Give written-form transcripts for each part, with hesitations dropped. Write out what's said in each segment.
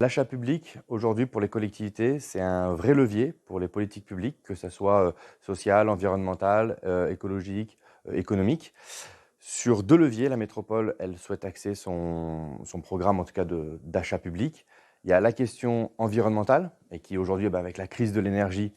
L'achat public, aujourd'hui, pour les collectivités, c'est un vrai levier pour les politiques publiques, que ça soit social, environnemental, écologique, économique. Sur 2 leviers, la métropole, elle souhaite axer son programme, en tout cas d'achat public. Il y a la question environnementale et qui aujourd'hui, avec la crise de l'énergie,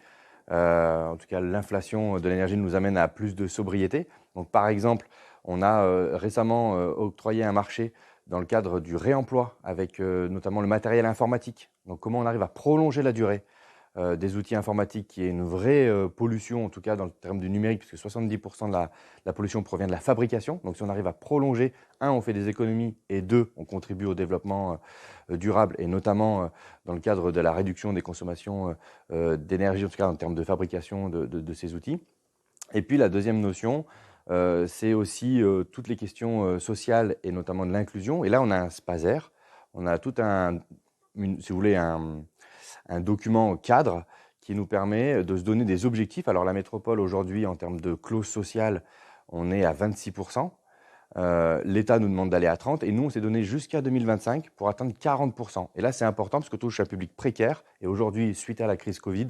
en tout cas l'inflation de l'énergie nous amène à plus de sobriété. Donc par exemple, on a récemment octroyé un marché dans le cadre du réemploi avec notamment le matériel informatique. Donc comment on arrive à prolonger la durée des outils informatiques qui est une vraie pollution, en tout cas dans le terme du numérique, puisque 70% de la pollution provient de la fabrication. Donc si on arrive à prolonger, un, on fait des économies, et deux, on contribue au développement durable, et notamment dans le cadre de la réduction des consommations d'énergie, en tout cas en termes de fabrication de ces outils. Et puis la deuxième notion, c'est aussi toutes les questions sociales et notamment de l'inclusion. Et là, on a un SPASER, on a tout si vous voulez, un document cadre qui nous permet de se donner des objectifs. Alors la métropole aujourd'hui, en termes de clause sociale, on est à 26%. L'État nous demande d'aller à 30% et nous, on s'est donné jusqu'à 2025 pour atteindre 40%. Et là, c'est important parce que touche un public précaire. Et aujourd'hui, suite à la crise Covid,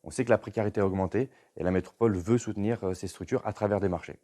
on sait que la précarité a augmenté et la métropole veut soutenir ces structures à travers des marchés.